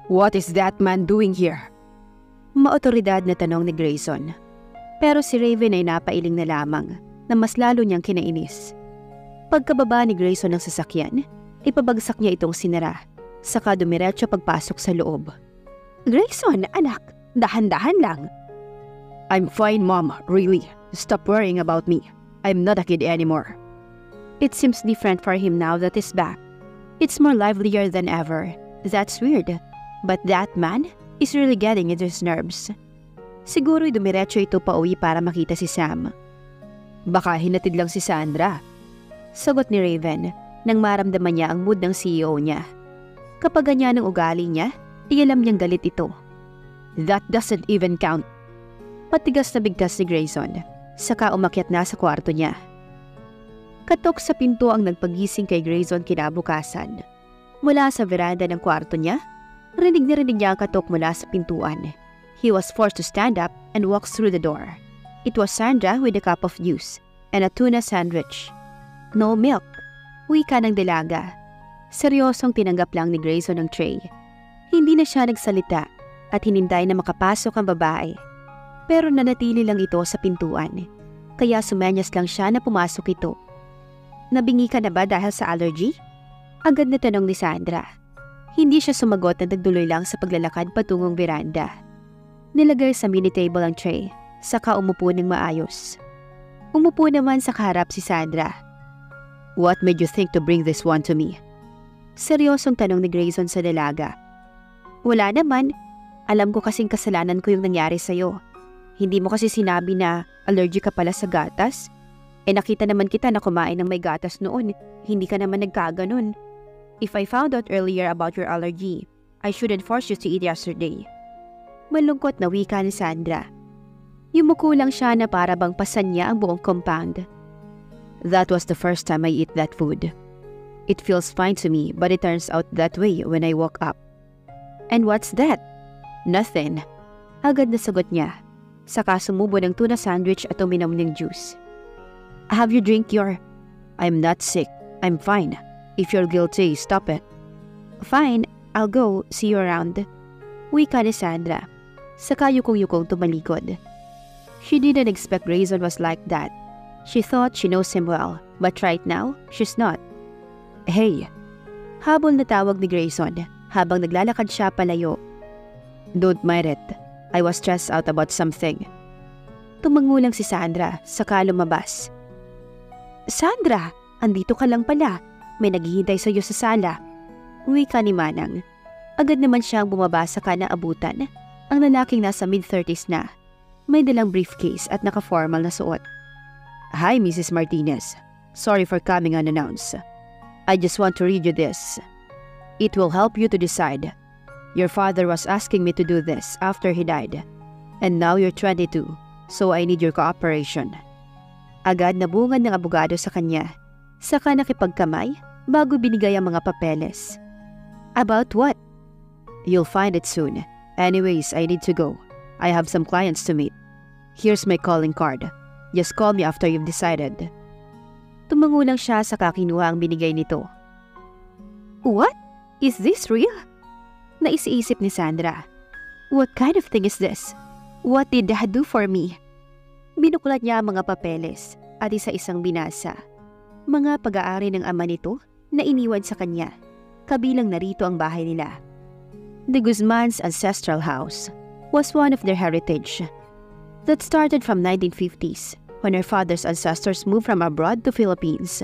What is that man doing here? Maotoridad na tanong ni Grayson. Pero si Raven ay napailing na lamang na mas lalo niyang kinainis. Pagkababa ni Grayson ng sasakyan, ipabagsak niya itong sinara, saka dumiretso pagpasok sa loob. Grayson, anak, dahan-dahan lang. I'm fine, Mom, really. Stop worrying about me. I'm not a kid anymore. It seems different for him now that he's back. It's more livelier than ever. That's weird. But that man is really getting into his nerves. Siguro'y dumiretso ito pauwi para makita si Sam. Baka hinatid lang si Sandra. Sagot ni Raven nang maramdaman niya ang mood ng CEO niya. Kapag ganyan ang ugali niya, ialam niyang galit ito. That doesn't even count. Matigas na bigkas ni Grayson, saka umakyat na sa kwarto niya. Katok sa pinto ang nagpagising kay Grayson kinabukasan. Mula sa veranda ng kwarto niya, rinig niya ang katok mula sa pintuan. He was forced to stand up and walk through the door. It was Sandra with a cup of juice and a tuna sandwich. No milk. Wika ng dalaga. Seryosong tinanggap lang ni Grayson ang tray. Hindi na siya nagsalita at hinintay na makapasok ang babae. Pero nanatili lang ito sa pintuan. Kaya sumenyas lang siya na pumasok ito. Nabingi ka na ba dahil sa allergy? Agad na tanong ni Sandra. Hindi siya sumagot at nagduloy lang sa paglalakad patungong veranda. Nilagay sa mini table ang tray, saka umupo ng maayos. Umupo naman sa kaharap si Sandra. What made you think to bring this one to me? Seryosong tanong ni Grayson sa dalaga. Wala naman. Alam ko kasing kasalanan ko yung nangyari sa'yo. Hindi mo kasi sinabi na allergic ka pala sa gatas? Nakita naman kita na kumain ng may gatas noon. Hindi ka naman nagkaganon. If I found out earlier about your allergy, I shouldn't force you to eat yesterday. Malungkot na wika ni Sandra. Yumuko lang siya na para bang pasan niya ang buong compound. That was the first time I eat that food. It feels fine to me, but it turns out that way when I woke up. And what's that? Nothing. Agad na sagot niya. Saka sumubo ng tuna sandwich at uminom ng juice. Have you drink your... I'm not sick. I'm fine. If you're guilty, stop it. Fine, I'll go. See you around. Wika ni Sandra. Saka yukong-yukong tumalikod. She didn't expect Grayson was like that. She thought she knows him well, but right now, she's not. Hey! Habol na tawag ni Grayson habang naglalakad siya palayo. Don't mind it. I was stressed out about something. Tumangulang si Sandra, saka lumabas. Sandra, andito ka lang pala. May naghihintay sa iyo sa sala. Wika ni Manang. Agad naman siyang bumaba sa kanang abutan. Ang lalaking nasa mid-30s na. May dalang briefcase at naka-formal na suot. Hi, Mrs. Martinez. Sorry for coming unannounced. I just want to read you this. It will help you to decide. Your father was asking me to do this after he died. And now you're 22, so I need your cooperation. Agad nabungad ng abogado sa kanya. Saka nakipagkamay bago binigay ang mga papeles. About what? You'll find it soon. Anyways, I need to go. I have some clients to meet. Here's my calling card. Just call me after you've decided. Tumangulang siya saka kinuha ang binigay nito. What? Is this real? Naisip ni Sandra. What kind of thing is this? What did Dad do for me? Binuklat niya ang mga papeles at isa-isang binasa. Mga pag-aari ng ama nito na iniwan sa kanya. Kabilang narito ang bahay nila. The Guzman's ancestral house was one of their heritage. That started from 1950s when her father's ancestors moved from abroad to Philippines.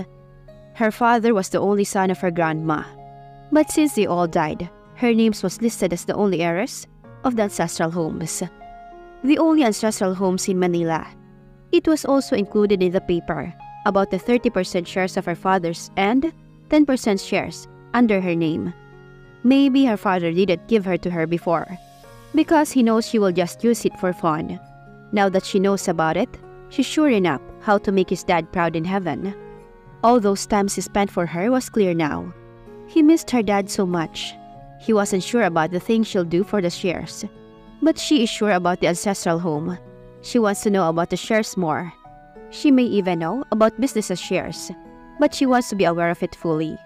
Her father was the only son of her grandma. But since they all died, her name was listed as the only heiress of the ancestral homes. The only ancestral homes in Manila. It was also included in the paper about the 30% shares of her father's and 10% shares under her name. Maybe her father didn't give her to her before because he knows she will just use it for fun. Now that she knows about it, she's sure enough how to make his dad proud in heaven. All those times he spent for her was clear now. He missed her dad so much. He wasn't sure about the things she'll do for the shares. But she is sure about the ancestral home. She wants to know about the shares more. She may even know about business shares, but she wants to be aware of it fully.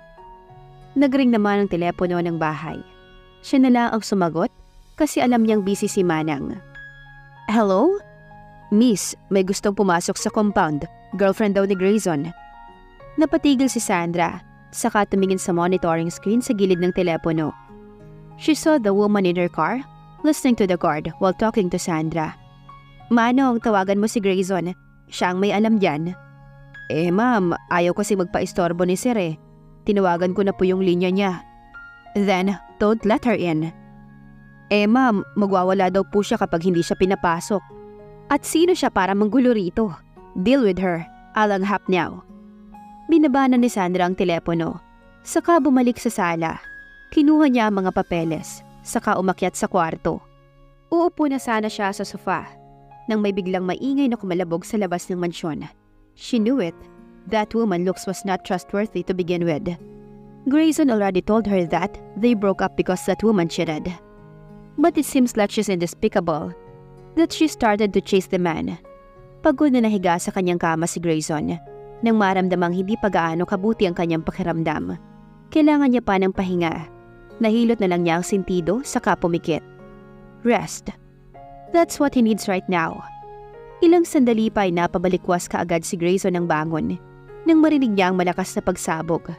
Nagring naman ang telepono ng bahay. Siya na lang ang sumagot kasi alam niyang busy si Manang. Hello? Miss, may gustong pumasok sa compound. Girlfriend daw ni Grayson. Napatigil si Sandra, saka tumingin sa monitoring screen sa gilid ng telepono. She saw the woman in her car, listening to the guard while talking to Sandra. Manong, tawagan mo si Grayson. Siya ang may alam dyan. Ma'am, ayaw kasi magpa-istorbo ni Sir eh. Tinawagan ko na po yung linya niya. Then, don't let her in. Ma'am, magwawala daw po siya kapag hindi siya pinapasok. At sino siya para manggulo rito? Deal with her. I'll unhap now. Binabanan ni Sandra ang telepono. Saka bumalik sa sala. Kinuha niya ang mga papeles. Saka umakyat sa kwarto. Uupo na sana siya sa sofa nang may biglang maingay na kumalabog sa labas ng mansyon. She knew it. That woman looks was not trustworthy to begin with. Grayson already told her that they broke up because that woman cheated. But it seems like she's indespicable that she started to chase the man. Pagod na nahiga sa kanyang kama si Grayson nang maramdamang hindi pa gaano kabuti ang kanyang pakiramdam. Kailangan niya pa ng pahinga. Nahilot na lang niya ang sentido saka pumikit. Rest. That's what he needs right now. Ilang sandali pa ay napabalikwas kaagad si Grayson ng bangon nang marinig niya ang malakas na pagsabog.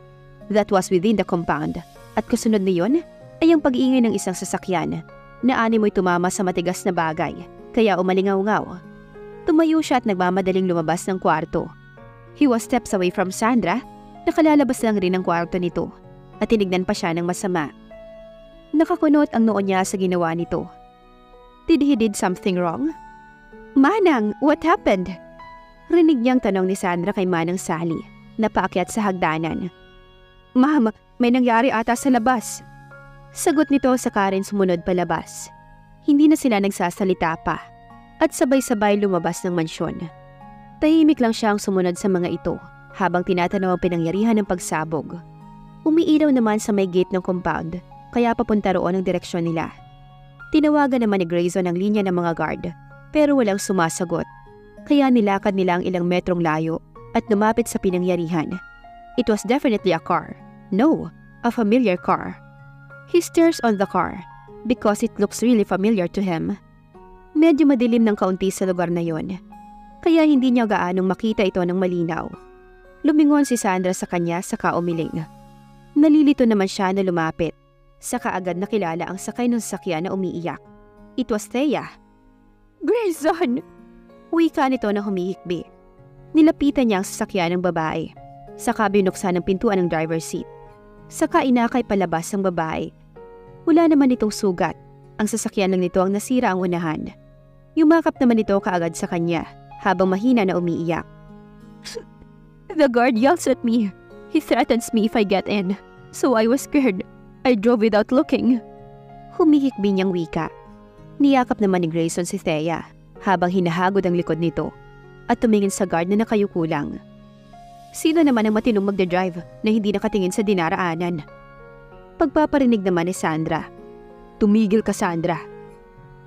That was within the compound at kasunod niyon ay ang pag-iingay ng isang sasakyan na animoy tumama sa matigas na bagay kaya umalingaw-ngaw. Tumayo siya at nagmamadaling lumabas ng kwarto. He was steps away from Sandra, nakalalabas lang rin ang kwarto nito at tinignan pa siya ng masama. Nakakunot ang noo niya sa ginawa nito. Did he did something wrong? Manang, what happened? Rinig niyang tanong ni Sandra kay Manang Sally na paakyat sa hagdanan. Ma'am, may nangyari ata sa labas. Sagot nito sa Karen sumunod palabas. Hindi na sila nagsasalita pa at sabay-sabay lumabas ng mansyon. Tahimik lang siyang sumunod sa mga ito habang tinatanaw ang pinangyarihan ng pagsabog. Umiilaw naman sa may gate ng compound kaya papunta roon ang direksyon nila. Tinawagan naman ni Grayson ang linya ng mga guard pero walang sumasagot. Kaya nilakad nila ang ilang metrong layo at lumapit sa pinangyarihan. It was definitely a car. No, a familiar car. He stares on the car because it looks really familiar to him. Medyo madilim ng kaunti sa lugar na yon, kaya hindi niya gaanong makita ito ng malinaw. Lumingon si Sandra sa kanya saka umiling. Nalilito naman siya na lumapit, saka agad nakilala ang sakay ng sasakyan na umiiyak. It was Thea. Grayson! Wika nito na humihikbi. Nilapitan niya ang sasakyan ng babae, saka binuksan ang pintuan ng driver's seat. Saka inakay palabas ang babae. Wala naman itong sugat. Ang sasakyan lang nito ang nasira ang unahan. Yumakap naman ito kaagad sa kanya habang mahina na umiiyak. The guard yells at me. He threatens me if I get in. So I was scared. I drove without looking. Humihikbi niyang wika. Niyakap naman ni Grayson si Thea habang hinahagod ang likod nito at tumingin sa guard na nakayukulang. Sino naman ang matinong magdadrive na hindi nakatingin sa dinaraanan? Pagpaparinig naman ni Sandra. Tumigil ka, Sandra.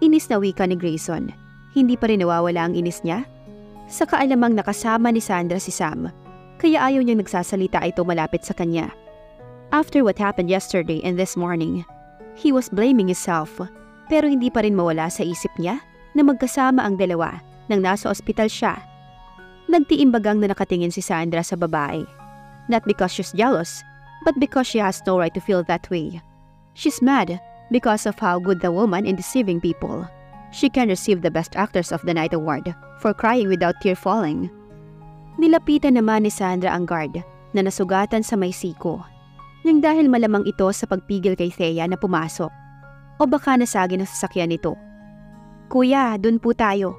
Inis na wika ni Grayson. Hindi pa rin nawawala ang inis niya. Sa kaalamang nakasama ni Sandra si Sam, kaya ayaw niyang nagsasalita ito malapit sa kanya. After what happened yesterday and this morning, he was blaming himself, pero hindi pa rin mawala sa isip niya na magkasama ang dalawa nang nasa ospital siya. Nagtiimbagang na nakatingin si Sandra sa babae. Not because she's jealous, but because she has no right to feel that way. She's mad because of how good the woman in deceiving people. She can receive the Best Actress of the Night award for crying without tear falling. Nilapitan naman ni Sandra ang guard na nasugatan sa may siko. Nang dahil malamang ito sa pagpigil kay Thea na pumasok. O baka nasagi ng sasakyan nito. Kuya, dun po tayo.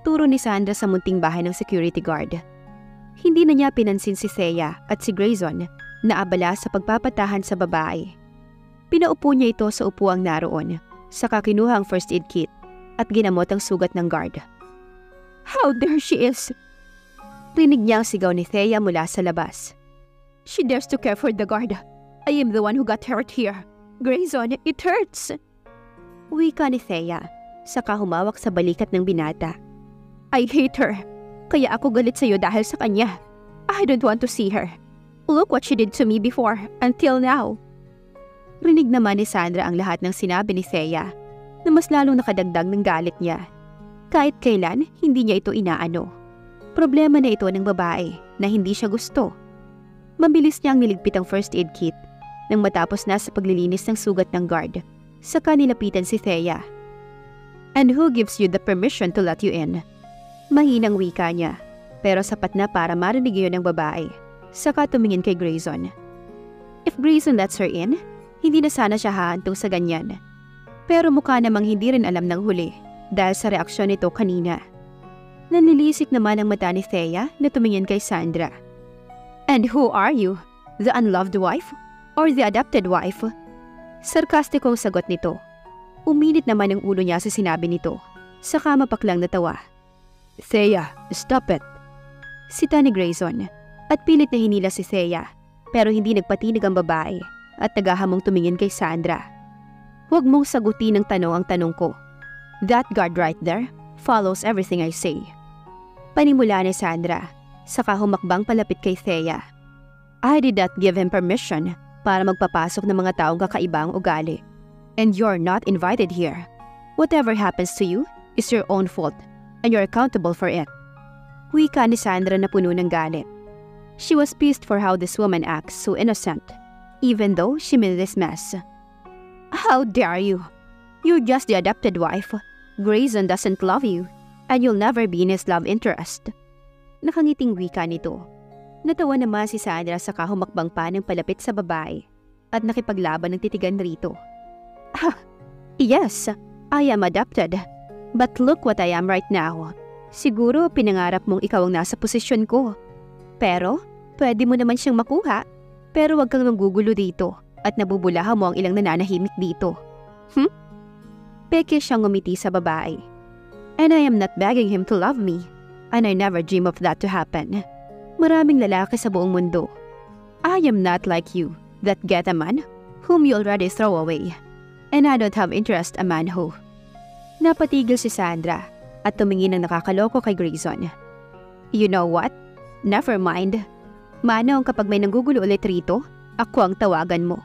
Turo ni Sandra sa munting bahay ng security guard. Hindi na niya pinansin si Thea at si Grayson na abala sa pagpapatahan sa babae. Pinaupo niya ito sa upuang naroon, saka kinuha ang first aid kit at ginamot ang sugat ng guard. How dare she is! Rinig niya ang sigaw ni Thea mula sa labas. She dares to care for the guard. I am the one who got hurt here. Grayson, it hurts! Wika ni Thea, saka humawak sa balikat ng binata. I hate her. Kaya ako galit sa'yo dahil sa kanya. I don't want to see her. Look what she did to me before, until now. Rinig naman ni Sandra ang lahat ng sinabi ni Thea na mas lalong nakadagdag ng galit niya. Kahit kailan, hindi niya ito inaano. Problema na ito ng babae na hindi siya gusto. Mabilis niyang niligpit ang first aid kit nang matapos na sa paglilinis ng sugat ng guard. Saka nilapitan si Thea. "And who gives you the permission to let you in?" Mahinang wika niya, pero sapat na para marinig yun ng babae. Saka tumingin kay Grayson. If Grayson lets her in, hindi na sana siya hahantong sa ganyan. Pero mukha namang hindi rin alam ng huli dahil sa reaksyon nito kanina. Nanilisik naman ang mata ni Thea na tumingin kay Sandra. "And who are you? The unloved wife? Or the adopted wife?" Sarkastikong sagot nito. Uminit naman ang ulo niya sa sinabi nito. Saka mapaklang natawa. "Thea, stop it." Sita ni Grayson at pilit na hinila si Thea pero hindi nagpatinig ang babae at nagahamong tumingin kay Sandra. "Huwag mong sagutin ng tanong ang tanong ko. That guard right there follows everything I say." Panimula ni Sandra, saka humakbang palapit kay Thea. "I did not give him permission para magpapasok ng mga taong kakaiba ang ugali. And you're not invited here. Whatever happens to you is your own fault and you're accountable for it." Wika ni Sandra na puno ng galit. She was pissed for how this woman acts so innocent, even though she made this mess. "How dare you? You're just the adopted wife. Grayson doesn't love you, and you'll never be in his love interest." Nakangiting wika nito. Natawa naman si Sandra saka humakbang pa ng palapit sa babae at nakipaglaban ng titigan rito. "Yes, I am adopted. But look what I am right now. Siguro pinangarap mong ikaw ang nasa posisyon ko. Pero, pwede mo naman siyang makuha. Pero wag kang manggugulo dito at nabubulahan mo ang ilang nananahimik dito." Peke siyang ngumiti sa babae. "And I am not begging him to love me. And I never dream of that to happen. Maraming lalaki sa buong mundo. I am not like you, that get a man whom you already throw away. And I don't have interest a man who." Napatigil si Sandra at tumingin ng nakakaloko kay Grayson. "You know what? Never mind. Manong kapag may nanggugulo ulit rito, ako ang tawagan mo."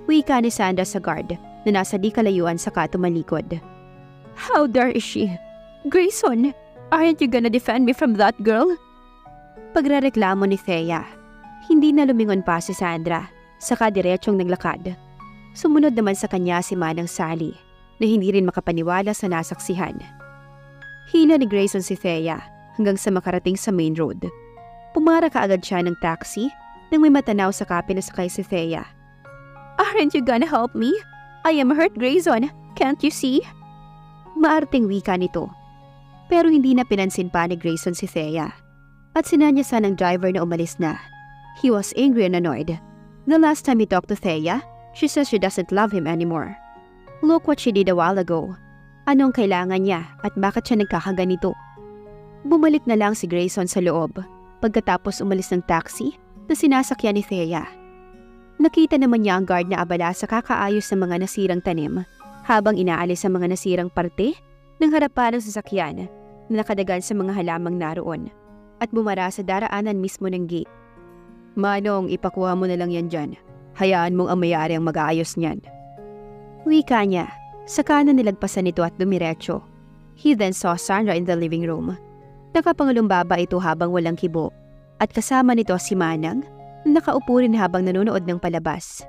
Wika ni Sandra sa guard na nasa di kalayuan saka tumalikod. "How dare she? Grayson, aren't you gonna defend me from that girl?" Pagrereklamo ni Thea. Hindi na lumingon pa si Sandra, saka diretsong naglakad. Sumunod naman sa kanya si Manang Sally, na hindi rin makapaniwala sa nasaksihan. Hila ni Grayson si Thea hanggang sa makarating sa main road. Pumara kaagad siya ng taxi nang may matanaw sa kape na sakay si Thea. "Aren't you gonna help me? I am hurt, Grayson. Can't you see?" Maarting wika nito. Pero hindi na pinansin pa ni Grayson si Thea. At sinanyasa ng driver na umalis na. He was angry and annoyed. The last time he talked to Thea, she says she doesn't love him anymore. Look what she did a while ago. Anong kailangan niya at bakit siya nagkakaganito? Bumalik na lang si Grayson sa loob pagkatapos umalis ng taxi na sinasakyan ni Thea. Nakita naman niya ang guard na abala sa kakaayos ng mga nasirang tanim habang inaalis ang mga nasirang parte ng harapan ng sasakyan na nakadagan sa mga halamang naroon at bumara sa daraanan mismo ng gate. "Manong, ipakuha mo na lang yan dyan. Hayaan mong ang may-ari ang mag-aayos niyan." Wika niya, saka na nilagpasan nito at dumiretso. He then saw Sandra in the living room. Nakapangalumbaba ito habang walang kibo at kasama nito si Manang na nakaupo rin habang nanonood ng palabas.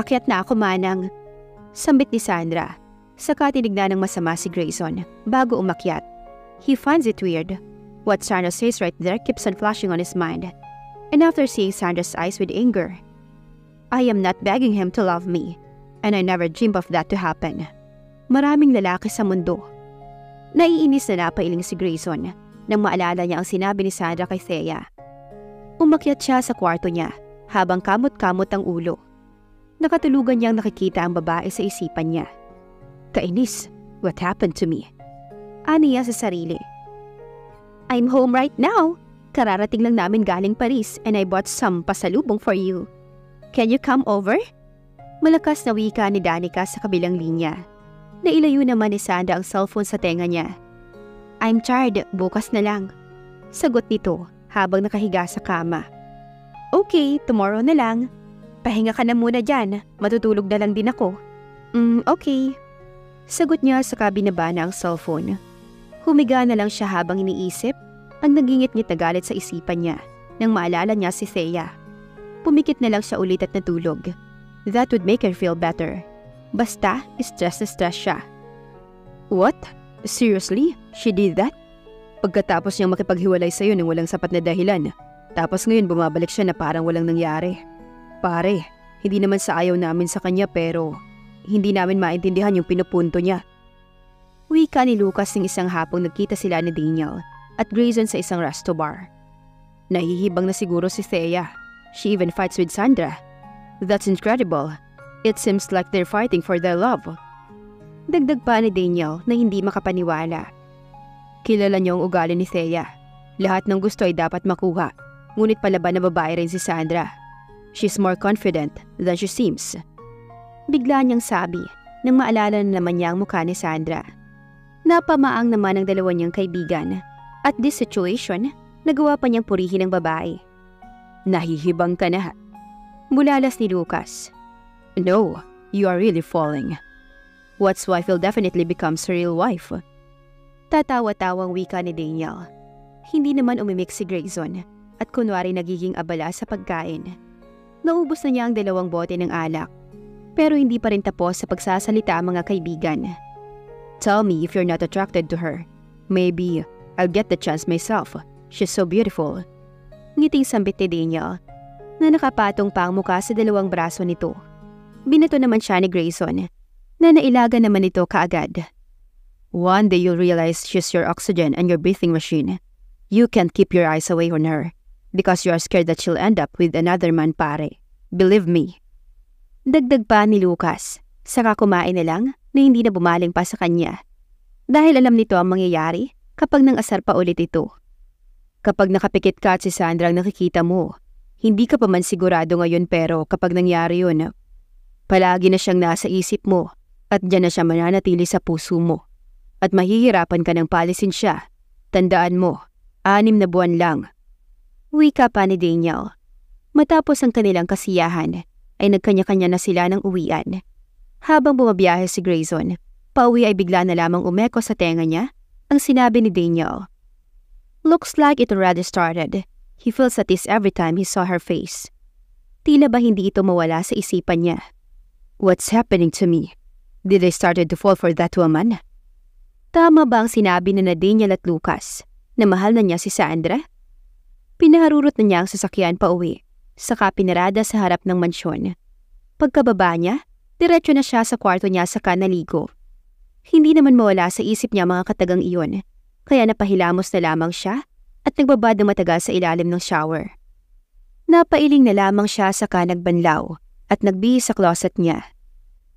"Akyat na ako, Manang," sambit ni Sandra. Saka tinignan ng masama si Grayson bago umakyat. He finds it weird. What Sandra says right there keeps on flashing on his mind. And after seeing Sandra's eyes with anger, "I am not begging him to love me, and I never dreamed of that to happen." Maraming lalaki sa mundo. Naiinis na napailing si Grayson nang maalala niya ang sinabi ni Sandra kay Thea. Umakyat siya sa kwarto niya habang kamot-kamot ang ulo. Nakatulugan niyang nakikita ang babae sa isipan niya. Kainis, what happened to me? Aniya sa sarili. "I'm home right now. Kararating lang namin galing Paris and I bought some pasalubong for you. Can you come over?" Malakas na wika ni Danica sa kabilang linya. Nailayo naman ni Sandra ang cellphone sa tenga niya. "I'm tired, bukas na lang." Sagot nito habang nakahiga sa kama. "Okay, tomorrow na lang." Pahinga ka na muna dyan. Matutulog na lang din ako. Okay. Sagot niya sa kabinaba na ang cellphone. Humiga na lang siya habang iniisip ang nagingit-ngit na galit sa isipan niya nang maalala niya si Thea. Pumikit na lang siya ulit at natulog. That would make her feel better. Basta, stress na stress siya. What? Seriously? She did that? Pagkatapos niyang makipaghiwalay sa'yo nang walang sapat na dahilan, tapos ngayon bumabalik siya na parang walang nangyari. Pare, hindi naman sa ayaw namin sa kanya pero hindi namin maintindihan yung pinupunto niya. Wika ni Lucas ng isang hapong nagkita sila ni Daniel at Grayson sa isang resto bar. Nahihibang na siguro si Thea. She even fights with Sandra. That's incredible. It seems like they're fighting for their love. Dagdag pa ni Daniel na hindi makapaniwala. Kilala niyo ang ugali ni Thea. Lahat ng gusto ay dapat makuha. Ngunit palaban na babae rin si Sandra. She's more confident than she seems. Bigla niyang sabi nang maalala na naman niya ang mukha ni Sandra. Napamaang naman ang dalawa niyang kaibigan. At this situation, nagawa pa niyang purihin ang babae. Nahihibang ka na. Bulalas ni Lucas. No, you are really falling. What's wife will definitely becomes her real wife. Tatawa-tawang wika ni Daniel. Hindi naman umimik si Grayson at kunwari nagiging abala sa pagkain. Naubos na niya ang 2 bote ng alak. Pero hindi pa rin tapos sa pagsasalita ang mga kaibigan. Tell me if you're not attracted to her. Maybe I'll get the chance myself. She's so beautiful. Ngiting sambit ni Daniel na nakapatong pa ang muka sa 2 braso nito. Binato naman siya ni Grayson na nailaga naman ito kaagad. One day you'll realize she's your oxygen and your breathing machine. You can't keep your eyes away on her because you are scared that she'll end up with another man, pare. Believe me. Dagdag pa ni Lucas, saka kumain na lang na hindi na bumaling pa sa kanya. Dahil alam nito ang mangyayari kapag nang-asar pa ulit ito. Kapag nakapikit ka at si Sandra ang nakikita mo, hindi ka pa man sigurado ngayon pero kapag nangyari yun, palagi na siyang nasa isip mo at dyan na siya mananatili sa puso mo. At mahihirapan ka ng palisin siya. Tandaan mo, 6 na buwan lang. Wika pa ni Daniel. Matapos ang kanilang kasiyahan, ay nagkanya-kanya na sila ng uwian. Habang bumabiyahe si Grayson, pauwi ay bigla na lamang umeko sa tenga niya ang sinabi ni Daniel. Looks like it already started. He feels at ease every time he saw her face. Tila ba hindi ito mawala sa isipan niya? What's happening to me? Did I started to fall for that woman? Tama ba ang sinabi na Daniel at Lucas na mahal na niya si Sandra? Pinaharurot na niya ang sasakyan pa uwi, saka pinarada sa harap ng mansyon. Pagkababa niya, diretso na siya sa kwarto niya saka naligo. Hindi naman mawala sa isip niya mga katagang iyon, kaya napahilamos na lamang siya at nagbabad ng matagal sa ilalim ng shower. Napailing na lamang siya saka nagbanlaw at nagbihis sa closet niya.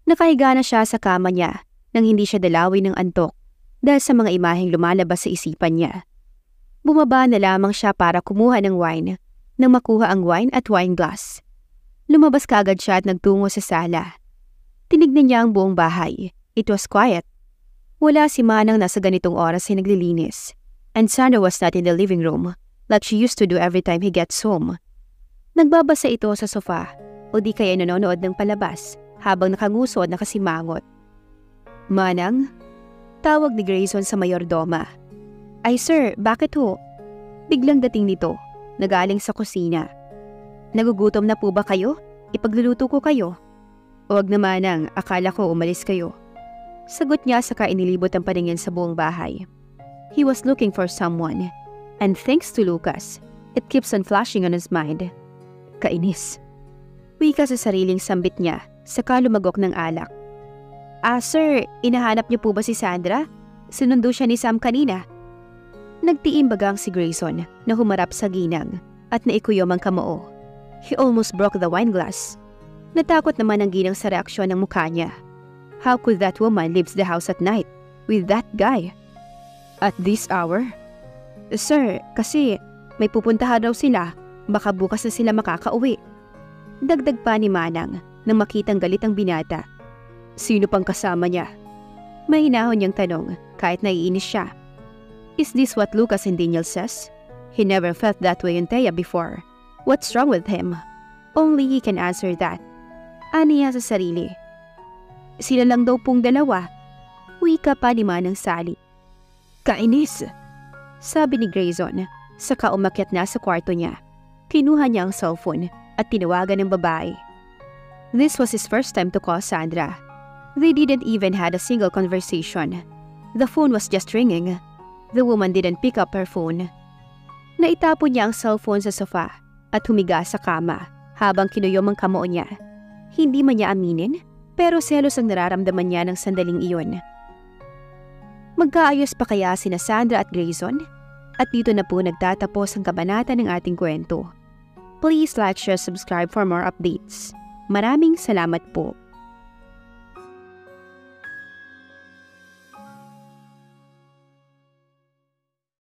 Nakahiga na siya sa kama niya nang hindi siya dalawin ng antok dahil sa mga imaheng lumalabas sa isipan niya. Bumaba na lamang siya para kumuha ng wine nang makuha ang wine at wine glass. Lumabas kaagad siya at nagtungo sa sala. Tinignan niya ang buong bahay. It was quiet. Wala si Manang nasa ganitong oras ay naglilinis. And Sandra was not in the living room like she used to do every time he gets home. Nagbabasa ito sa sofa o di kaya nanonood ng palabas habang nakangusod na kasimangot. Manang? Tawag ni Grayson sa mayordoma. Ay sir, bakit ho? Biglang dating nito, nagaling sa kusina. Nagugutom na po ba kayo? Ipagluluto ko kayo. Huwag na Manang, akala ko umalis kayo. Sagot niya saka inilibot ang paningin sa buong bahay. He was looking for someone. And thanks to Lucas, it keeps on flashing on his mind. Kainis. Wika sa sariling sambit niya, saka lumagok ng alak. Sir, inahanap niyo po ba si Sandra? Sinundo siya ni Sam kanina. Nagtiimbagang si Grayson na humarap sa ginang at naikuyom ang kamao. He almost broke the wine glass. Natakot naman ang ginang sa reaksyon ng mukha niya. How could that woman leave the house at night with that guy? At this hour? Sir, kasi may pupuntahan raw sila. Baka bukas na sila makakauwi. Dagdag pa ni Manang nang makitang galit ang binata. Sino pang kasama niya? Mahinahon niyang tanong kahit naiinis siya. Is this what Lucas and Daniel says? He never felt that way on Thea before. What's wrong with him? Only he can answer that. Aniya sa sarili. Sila lang daw pong dalawa. Wika pa ni Manang Sally. Kainis! Sabi ni Grayson, saka umakyat na sa kwarto niya. Kinuha niya ang cellphone at tinawagan ng babae. This was his first time to call Sandra. They didn't even had a single conversation. The phone was just ringing. The woman didn't pick up her phone. Naitapon niya ang cellphone sa sofa at humiga sa kama habang kinuyom ang kamao niya. Hindi man niya aminin, pero selos ang nararamdaman niya ng sandaling iyon. Magkaayos pa kaya sina Sandra at Grayson? At dito na po nagtatapos ang kabanata ng ating kwento. Please like, share, subscribe for more updates. Maraming salamat po.